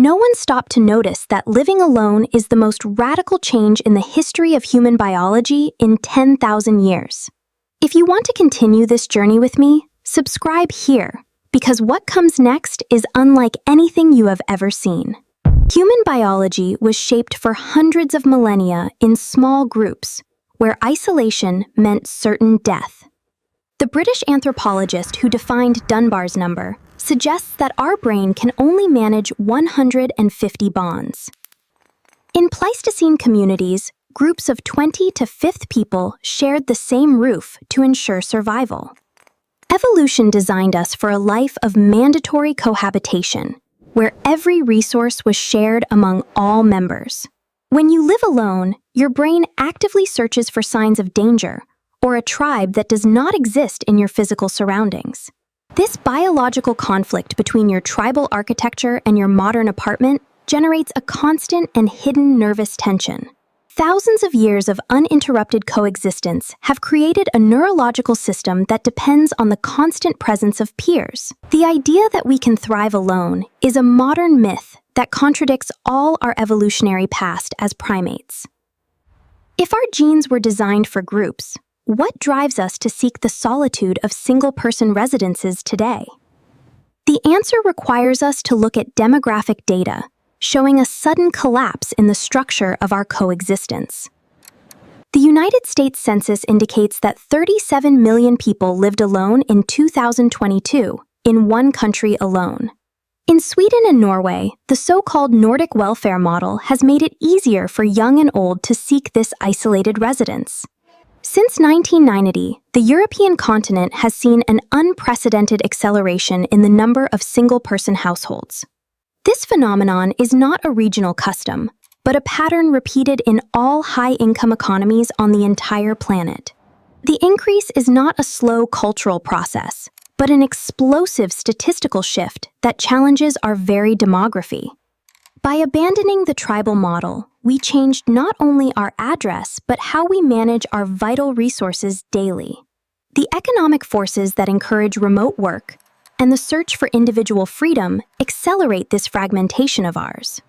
no one stopped to notice that living alone is the most radical change in the history of human biology in 10,000 years. If you want to continue this journey with me, subscribe here, because what comes next is unlike anything you have ever seen. Human biology was shaped for hundreds of millennia in small groups, where isolation meant certain death. The British anthropologist who defined Dunbar's number suggests that our brain can only manage 150 bonds. In Pleistocene communities, groups of 20 to 50 people shared the same roof to ensure survival. Evolution designed us for a life of mandatory cohabitation, where every resource was shared among all members. When you live alone, your brain actively searches for signs of danger or a tribe that does not exist in your physical surroundings. This biological conflict between your tribal architecture and your modern apartment generates a constant and hidden nervous tension. Thousands of years of uninterrupted coexistence have created a neurological system that depends on the constant presence of peers. The idea that we can thrive alone is a modern myth that contradicts all our evolutionary past as primates. If our genes were designed for groups, what drives us to seek the solitude of single-person residences today? The answer requires us to look at demographic data, showing a sudden collapse in the structure of our coexistence. The United States Census indicates that 37 million people lived alone in 2022, in one country alone. In Sweden and Norway, the so-called Nordic welfare model has made it easier for young and old to seek this isolated residence. Since 1990, the European continent has seen an unprecedented acceleration in the number of single-person households. This phenomenon is not a regional custom, but a pattern repeated in all high-income economies on the entire planet. The increase is not a slow cultural process, but an explosive statistical shift that challenges our very demography. By abandoning the tribal model, we changed not only our address, but how we manage our vital resources daily. The economic forces that encourage remote work and the search for individual freedom accelerate this fragmentation of ours.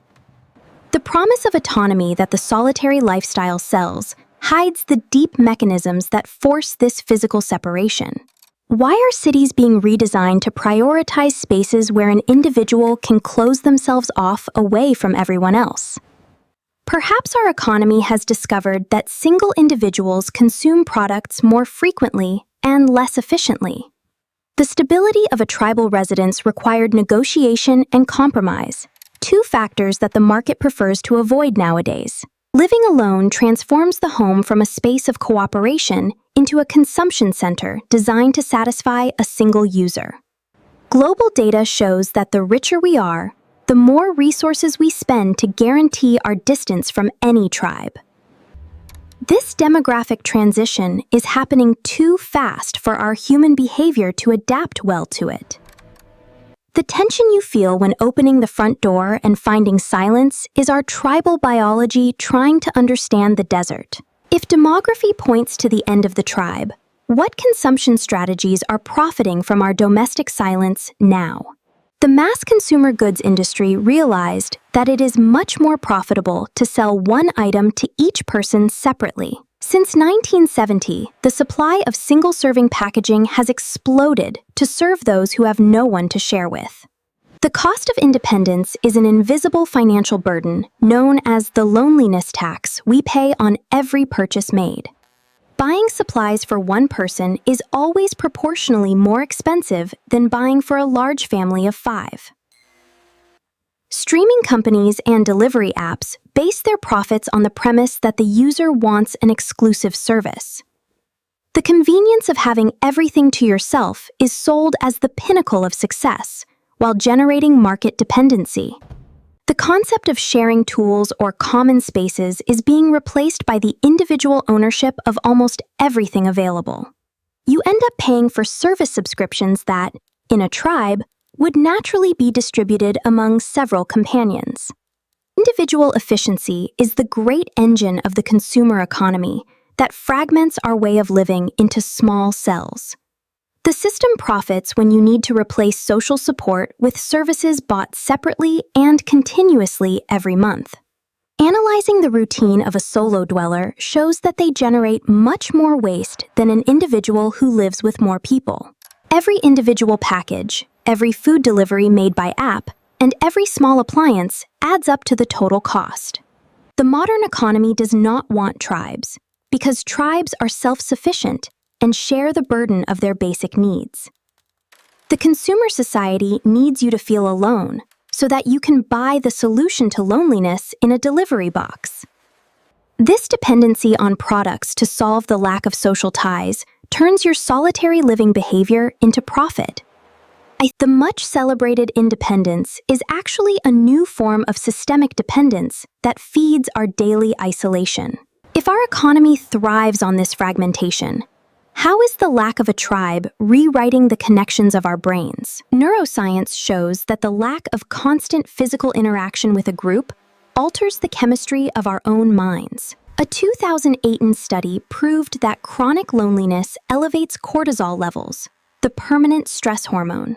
The promise of autonomy that the solitary lifestyle sells hides the deep mechanisms that force this physical separation. Why are cities being redesigned to prioritize spaces where an individual can close themselves off away from everyone else? Perhaps our economy has discovered that single individuals consume products more frequently and less efficiently. The stability of a tribal residence required negotiation and compromise, two factors that the market prefers to avoid nowadays. Living alone transforms the home from a space of cooperation into a consumption center designed to satisfy a single user. Global data shows that the richer we are, the more resources we spend to guarantee our distance from any tribe. This demographic transition is happening too fast for our human behavior to adapt well to it. The tension you feel when opening the front door and finding silence is our tribal biology trying to understand the desert. If demography points to the end of the tribe, what consumption strategies are profiting from our domestic silence now? The mass consumer goods industry realized that it is much more profitable to sell one item to each person separately. Since 1970, the supply of single-serving packaging has exploded to serve those who have no one to share with. The cost of independence is an invisible financial burden known as the loneliness tax we pay on every purchase made. Buying supplies for one person is always proportionally more expensive than buying for a large family of 5. Streaming companies and delivery apps base their profits on the premise that the user wants an exclusive service. The convenience of having everything to yourself is sold as the pinnacle of success, while generating market dependency. The concept of sharing tools or common spaces is being replaced by the individual ownership of almost everything available. You end up paying for service subscriptions that, in a tribe, would naturally be distributed among several companions. Individual efficiency is the great engine of the consumer economy that fragments our way of living into small cells. The system profits when you need to replace social support with services bought separately and continuously every month. Analyzing the routine of a solo dweller shows that they generate much more waste than an individual who lives with more people. Every individual package, every food delivery made by app, and every small appliance adds up to the total cost. The modern economy does not want tribes, because tribes are self-sufficient and share the burden of their basic needs. The consumer society needs you to feel alone so that you can buy the solution to loneliness in a delivery box. This dependency on products to solve the lack of social ties turns your solitary living behavior into profit. The much-celebrated independence is actually a new form of systemic dependence that feeds our daily isolation. If our economy thrives on this fragmentation, how is the lack of a tribe rewriting the connections of our brains? Neuroscience shows that the lack of constant physical interaction with a group alters the chemistry of our own minds. A 2008 study proved that chronic loneliness elevates cortisol levels, the permanent stress hormone.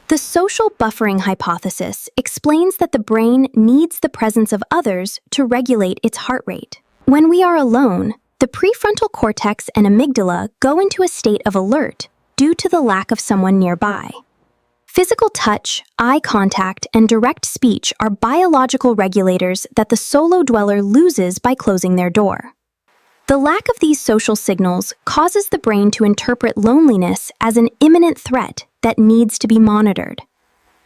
The social buffering hypothesis explains that the brain needs the presence of others to regulate its heart rate. When we are alone, the prefrontal cortex and amygdala go into a state of alert due to the lack of someone nearby. Physical touch, eye contact, and direct speech are biological regulators that the solo dweller loses by closing their door. The lack of these social signals causes the brain to interpret loneliness as an imminent threat that needs to be monitored.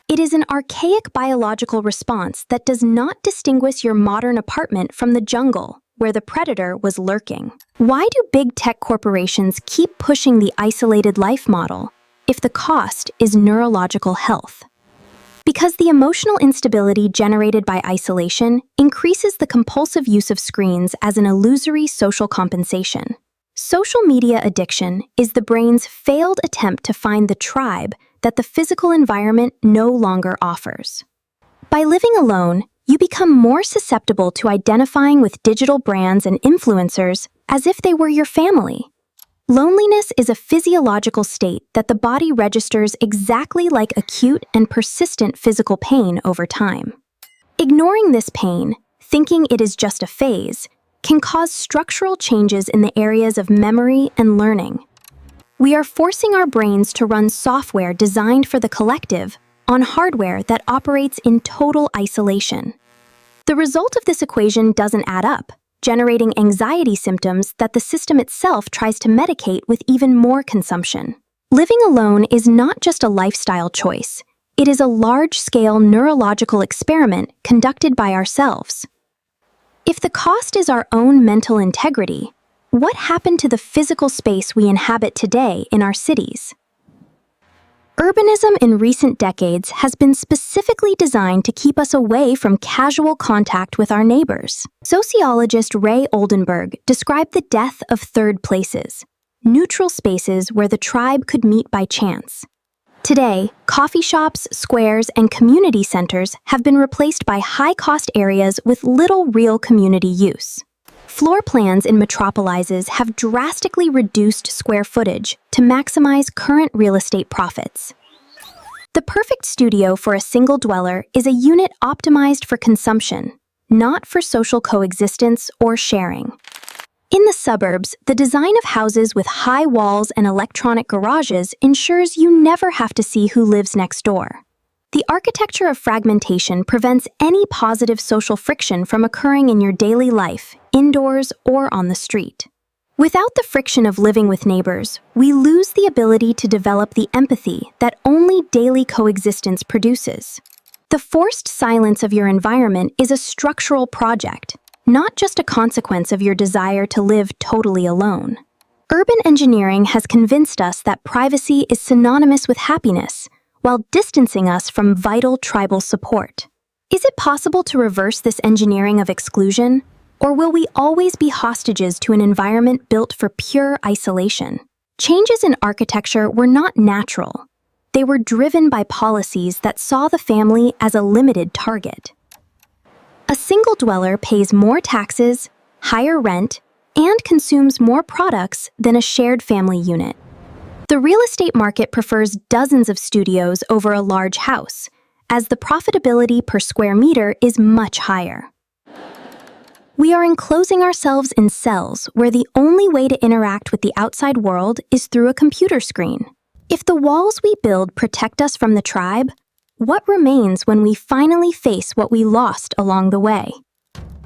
It is an archaic biological response that does not distinguish your modern apartment from the jungle where the predator was lurking. Why do big tech corporations keep pushing the isolated life model if the cost is neurological health? Because the emotional instability generated by isolation increases the compulsive use of screens as an illusory social compensation. Social media addiction is the brain's failed attempt to find the tribe that the physical environment no longer offers. By living alone, you become more susceptible to identifying with digital brands and influencers as if they were your family. Loneliness is a physiological state that the body registers exactly like acute and persistent physical pain over time. Ignoring this pain, thinking it is just a phase, can cause structural changes in the areas of memory and learning. We are forcing our brains to run software designed for the collective on hardware that operates in total isolation. The result of this equation doesn't add up, generating anxiety symptoms that the system itself tries to medicate with even more consumption. Living alone is not just a lifestyle choice. It is a large-scale neurological experiment conducted by ourselves. If the cost is our own mental integrity, what happened to the physical space we inhabit today in our cities? Urbanism in recent decades has been specifically designed to keep us away from casual contact with our neighbors. Sociologist Ray Oldenburg described the death of third places, neutral spaces where the tribe could meet by chance. Today, coffee shops, squares, and community centers have been replaced by high-cost areas with little real community use. Floor plans in metropolises have drastically reduced square footage to maximize current real estate profits. The perfect studio for a single dweller is a unit optimized for consumption, not for social coexistence or sharing. In the suburbs, the design of houses with high walls and electronic garages ensures you never have to see who lives next door. The architecture of fragmentation prevents any positive social friction from occurring in your daily life, indoors or on the street. Without the friction of living with neighbors, we lose the ability to develop the empathy that only daily coexistence produces. The forced silence of your environment is a structural project, not just a consequence of your desire to live totally alone. Urban engineering has convinced us that privacy is synonymous with happiness, while distancing us from vital tribal support. Is it possible to reverse this engineering of exclusion, or will we always be hostages to an environment built for pure isolation? Changes in architecture were not natural. They were driven by policies that saw the family as a limited target. A single dweller pays more taxes, higher rent, and consumes more products than a shared family unit. The The real estate market prefers dozens of studios over a large house, as the profitability per square meter is much higher. We are enclosing ourselves in cells where the only way to interact with the outside world is through a computer screen. If the walls we build protect us from the tribe, what remains when we finally face what we lost along the way?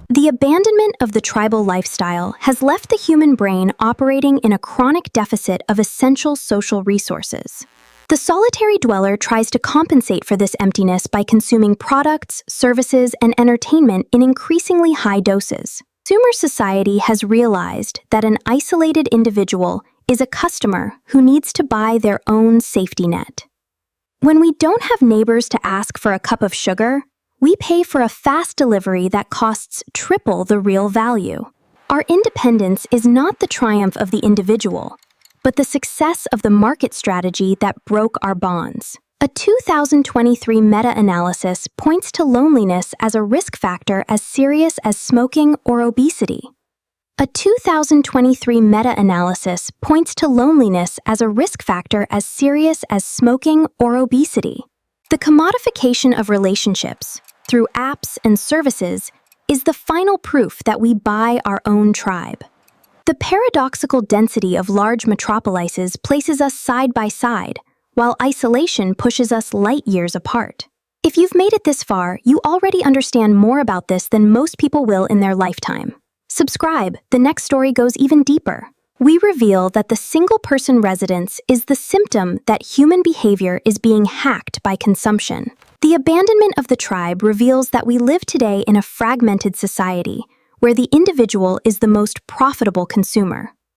The abandonment of the tribal lifestyle has left the human brain operating in a chronic deficit of essential social resources. The solitary dweller tries to compensate for this emptiness by consuming products, services, and entertainment in increasingly high doses. Consumer society has realized that an isolated individual is a customer who needs to buy their own safety net. When we don't have neighbors to ask for a cup of sugar, we pay for a fast delivery that costs triple the real value. Our independence is not the triumph of the individual, but the success of the market strategy that broke our bonds. A 2023 meta-analysis points to loneliness as a risk factor as serious as smoking or obesity. A 2023 meta-analysis points to loneliness as a risk factor as serious as smoking or obesity. The commodification of relationships, through apps and services, is the final proof that we buy our own tribe. The paradoxical density of large metropolises places us side by side, while isolation pushes us light years apart. If you've made it this far, you already understand more about this than most people will in their lifetime. Subscribe, the next story goes even deeper. We reveal that the single-person residence is the symptom that human behavior is being hacked by consumption. The abandonment of the tribe reveals that we live today in a fragmented society, where the individual is the most profitable consumer.